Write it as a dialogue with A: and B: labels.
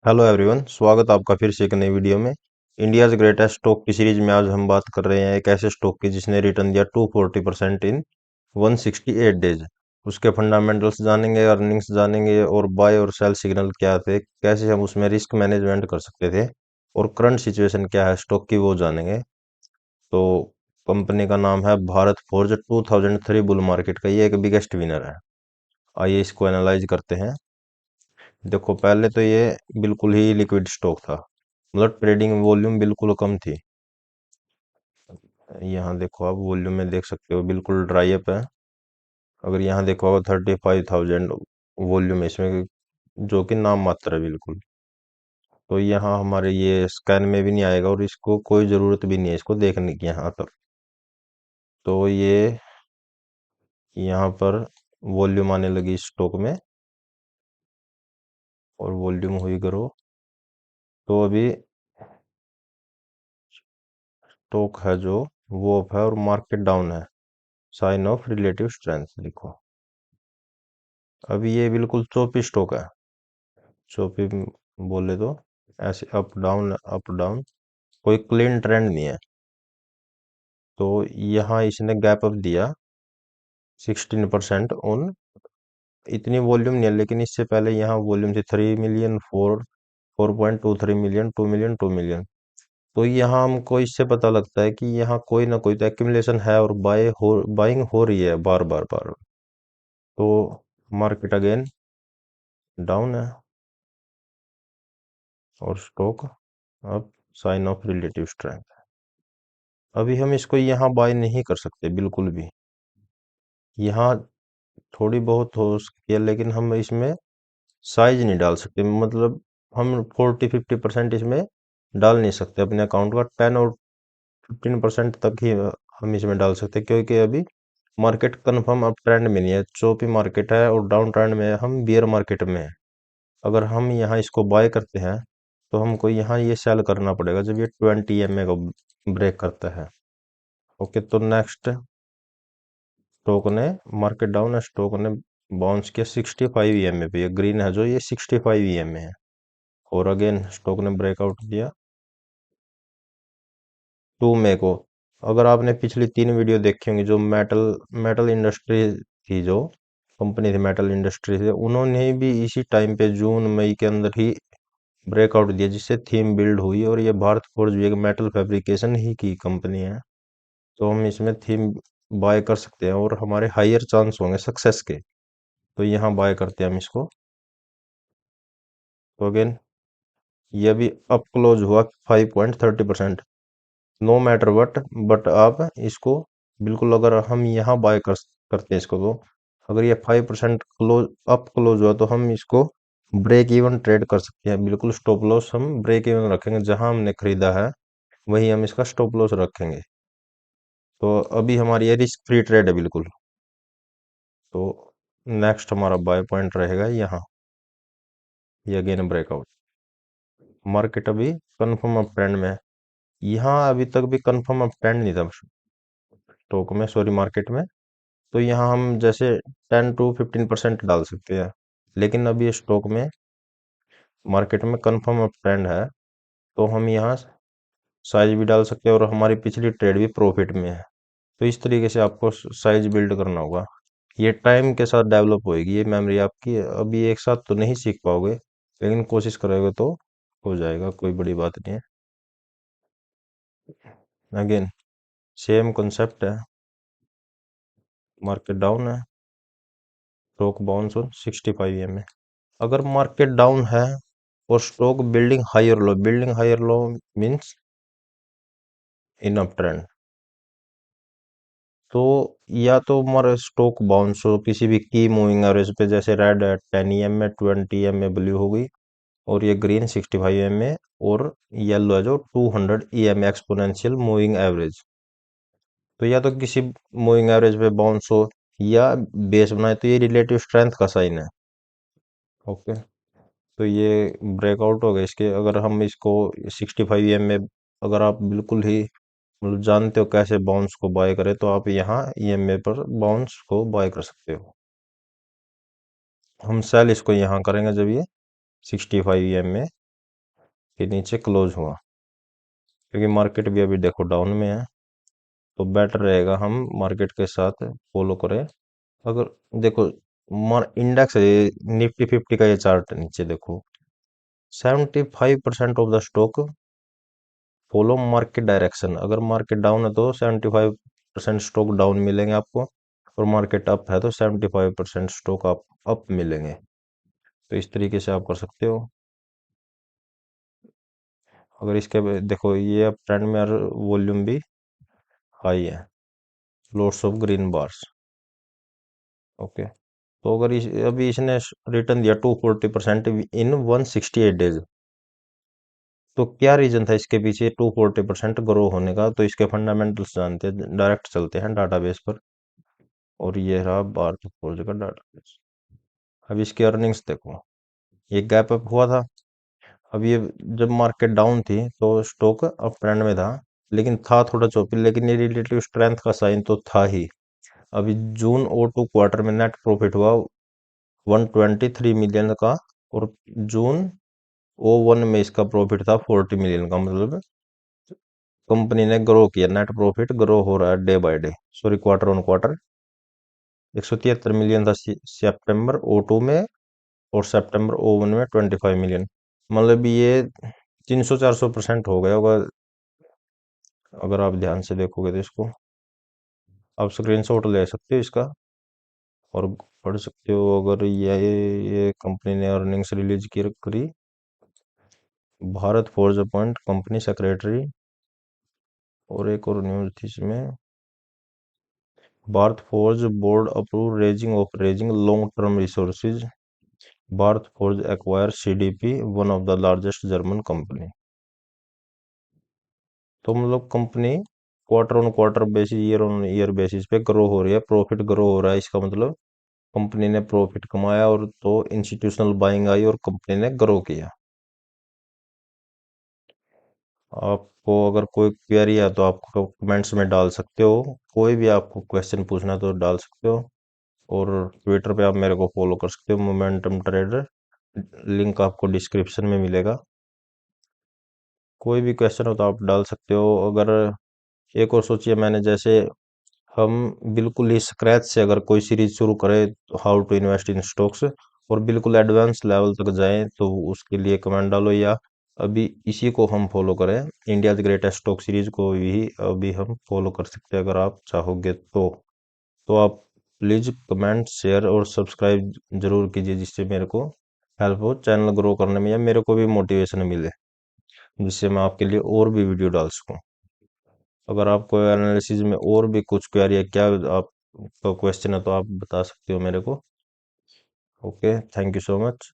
A: Hello everyone, स्वागत आपका फिर से एक नई वीडियो में। इंडियाज ग्रेटेस्ट स्टॉक की सीरीज में आज हम बात कर रहे हैं एक ऐसे स्टॉक की जिसने रिटर्न दिया 240% इन 168 डेज। उसके फंडामेंटल्स जानेंगे, अर्निंग्स जानेंगे और बाय और सेल सिग्नल क्या थे, कैसे हम उसमें रिस्क मैनेजमेंट कर सकते थे और करंट सिचुएशन क्या है स्टॉक की, वो जानेंगे। तो कंपनी का नाम है भारत फोर्ज। 2003 बुल मार्केट का ये एक बिगेस्ट विनर है। आइए इसको एनालाइज करते हैं। देखो, पहले तो ये बिल्कुल ही लिक्विड स्टॉक था, मतलब ट्रेडिंग वॉल्यूम बिल्कुल कम थी। यहाँ देखो, आप वॉल्यूम में देख सकते हो बिल्कुल ड्राई अप है। अगर यहाँ देखो 35,000 वॉल्यूम है इसमें, जो कि नाम मात्र है बिल्कुल। तो यहाँ हमारे ये स्कैन में भी नहीं आएगा और इसको कोई ज़रूरत भी नहीं है इसको देखने की यहाँ तक। तो ये यहाँ पर वॉल्यूम आने लगी स्टॉक में और वॉल्यूम हुई ग्रो। तो अभी स्टॉक है जो वो अप है और मार्केट डाउन है। साइन ऑफ रिलेटिव स्ट्रेंथ लिखो। अभी ये बिल्कुल चौपी स्टॉक है। चौपी बोले तो ऐसे अप डाउन, कोई क्लीन ट्रेंड नहीं है। तो यहाँ इसने गैप अप दिया 16% ऑन। इतनी वॉल्यूम नहीं है, लेकिन इससे पहले यहाँ वॉल्यूम थी 3 मिलियन, 4.23 मिलियन, 2 मिलियन, 2 मिलियन। तो यहाँ हमको इससे पता लगता है कि यहाँ कोई ना कोई तो एक्यूमुलेशन है और बाइंग हो रही है बार बार बार। तो मार्केट अगेन डाउन है और स्टॉक अब साइन ऑफ रिलेटिव स्ट्रेंथ। अभी हम इसको यहाँ बाय नहीं कर सकते बिल्कुल भी। यहाँ थोड़ी बहुत हो सकती है, लेकिन हम इसमें साइज नहीं डाल सकते। मतलब हम 40-50% इसमें डाल नहीं सकते अपने अकाउंट का। 10 और 15% तक ही हम इसमें डाल सकते हैं, क्योंकि अभी मार्केट कंफर्म अप ट्रेंड में नहीं है, चौपी मार्केट है और डाउन ट्रेंड में है, हम बियर मार्केट में है। अगर हम यहाँ इसको बाय करते हैं तो हमको यहाँ ये सेल करना पड़ेगा जब ये 20 EMA को ब्रेक करता है। ओके, तो नेक्स्ट स्टॉक ने, मार्केट डाउन है, स्टॉक ने बाउंस किया 65 EMA पे। ये ग्रीन है जो, ये 65 EMA है। और अगेन स्टॉक ने ब्रेकआउट दिया 2 मई को। अगर आपने पिछली 3 वीडियो देखी होंगी, जो मेटल मेटल इंडस्ट्री थी, जो कंपनी थी मेटल इंडस्ट्री से, उन्होंने भी इसी टाइम पे जून मई के अंदर ही ब्रेकआउट दिया, जिससे थीम बिल्ड हुई। और ये भारत फोर्ज भी एक मेटल फैब्रिकेशन ही की कंपनी है। तो हम इसमें थीम बाय कर सकते हैं और हमारे हायर चांस होंगे सक्सेस के। तो यहाँ बाय करते हैं हम इसको। तो अगेन ये भी अप क्लोज हुआ 5.30%। नो मैटर बट आप इसको बिल्कुल, अगर हम यहाँ बाय करते हैं इसको, तो अगर ये 5% क्लोज हुआ तो हम इसको ब्रेक इवन ट्रेड कर सकते हैं बिल्कुल। स्टॉप लॉस हम ब्रेक इवन रखेंगे, जहां हमने खरीदा है वही हम इसका स्टॉप लॉस रखेंगे। तो अभी हमारी ये रिस्क फ्री ट्रेड है बिल्कुल। तो नेक्स्ट हमारा बाय पॉइंट रहेगा यहाँ, ये अगेन ब्रेकआउट। मार्केट अभी कंफर्म अप ट्रेंड में है। यहाँ अभी तक भी कंफर्म अप ट्रेंड नहीं था स्टॉक में, सॉरी मार्केट में। तो यहाँ हम जैसे 10 to 15% डाल सकते हैं, लेकिन अभी स्टॉक में मार्केट में कंफर्म अप ट्रेंड है। तो हम यहाँ साइज भी डाल सकते हैं और हमारी पिछली ट्रेड भी प्रॉफिट में है। तो इस तरीके से आपको साइज बिल्ड करना होगा। ये टाइम के साथ डेवलप होएगी ये मेमोरी आपकी, अभी एक साथ तो नहीं सीख पाओगे, लेकिन कोशिश करोगे तो हो जाएगा, कोई बड़ी बात नहीं है। अगेन सेम कॉन्सेप्ट है, मार्केट डाउन है, स्टॉक बाउंस ऑन 65 EMA। अगर मार्केट डाउन है और stock building higher low means in up trend, तो या तो हमारा स्टॉक बाउंस हो किसी भी की मूविंग एवरेज पे, जैसे रेड है 10 EMA, 20 EMA ब्लू हो गई, और ये ग्रीन 65 EMA, और येलो है जो 200 EMA एक्सपोनेंशियल मूविंग एवरेज। तो या तो किसी मूविंग एवरेज पे बाउंस हो या बेस बनाए, तो ये रिलेटिव स्ट्रेंथ का साइन है। ओके, तो ये ब्रेकआउट हो गया इसके। अगर हम इसको 65 EMA, अगर आप बिल्कुल ही मतलब जानते हो कैसे बाउंस को बाय करें, तो आप यहाँ EMA पर बाउंस को बाय कर सकते हो। हम सेल इसको यहाँ करेंगे जब ये 65 EMA के नीचे क्लोज हुआ, क्योंकि मार्केट भी अभी देखो डाउन में है, तो बेटर रहेगा हम मार्केट के साथ फॉलो करें। अगर देखो इंडेक्स है निफ्टी 50 का, ये चार्ट नीचे देखो, 75% of the stock follow market direction. अगर मार्केट डाउन है तो 75% स्टॉक डाउन मिलेंगे आपको, और मार्केट अप है तो 75% स्टॉक आप अप मिलेंगे। तो इस तरीके से आप कर सकते हो। अगर देखो ये अब ट्रेंड में वॉल्यूम भी हाई है, lots of green bars. Okay, तो अगर अभी इसने रिटर्न दिया 240% इन 168 डेज, तो क्या रीजन था इसके पीछे 240% ग्रो होने का? तो इसके फंडामेंटल्स जानते हैं, डायरेक्ट चलते हैं डाटाबेस पर, और ये रहा भारत फोर्ज का डाटाबेस। अब इसकी अर्निंग्स देखो, ये गैप अप हुआ था। अब ये जब मार्केट डाउन थी तो स्टॉक अप ट्रेंड में था, लेकिन था थोड़ा चौपी, लेकिन ये रिलेटिव स्ट्रेंथ का साइन तो था ही। अभी जून और टू क्वार्टर में नेट प्रॉफिट हुआ 123 मिलियन का, और जून ओ वन में इसका प्रॉफिट था 40 मिलियन का। मतलब कंपनी ने ग्रो किया, नेट प्रॉफिट ग्रो हो रहा है day by day, sorry quarter on quarter. 173 million था सितंबर ओ टू में, और सितंबर ओ वन में 25 मिलियन। मतलब ये 300-400% हो गया होगा, अगर आप ध्यान से देखोगे तो। इसको आप स्क्रीनशॉट ले सकते हो इसका, और पढ़ सकते हो। अगर ये कंपनी ने अर्निंग्स रिलीज की करी, Bharat Forge appoint company secretary, और एक और न्यूज थी इसमें, Bharat Forge board approve raising long term resources, Bharat Forge acquire CDP one of the largest German company. तो मतलब company quarter on quarter basis, year on year basis पे ग्रो हो रही है, प्रॉफिट ग्रो हो रहा है। इसका मतलब कंपनी ने प्रॉफिट कमाया, और तो इंस्टीट्यूशनल बाइंग आई और कंपनी ने ग्रो किया। आपको अगर कोई क्वेरी है तो आप कमेंट्स में डाल सकते हो, कोई भी आपको क्वेश्चन पूछना है तो डाल सकते हो। और ट्विटर पे आप मेरे को फॉलो कर सकते हो, मोमेंटम ट्रेडर, लिंक आपको डिस्क्रिप्शन में मिलेगा। कोई भी क्वेश्चन हो तो आप डाल सकते हो। अगर एक और सोचिए, मैंने जैसे हम बिल्कुल ही स्क्रैच से अगर कोई सीरीज शुरू करें, how to invest in stocks, और बिल्कुल एडवांस लेवल तक जाएं, तो उसके लिए कमेंट डालो, या अभी इसी को हम फॉलो करें, इंडिया ग्रेटेस्ट स्टॉक सीरीज को भी अभी हम फॉलो कर सकते हैं अगर आप चाहोगे तो आप प्लीज कमेंट शेयर और सब्सक्राइब जरूर कीजिए, जिससे मेरे को हेल्प हो चैनल ग्रो करने में, या मेरे को भी मोटिवेशन मिले, जिससे मैं आपके लिए और भी वीडियो डाल सकूं। अगर आपको एनालिसिस में और भी कुछ क्वेरी है, क्या आपका क्वेश्चन है, तो आप बता सकते हो मेरे को। Okay, thank you so much.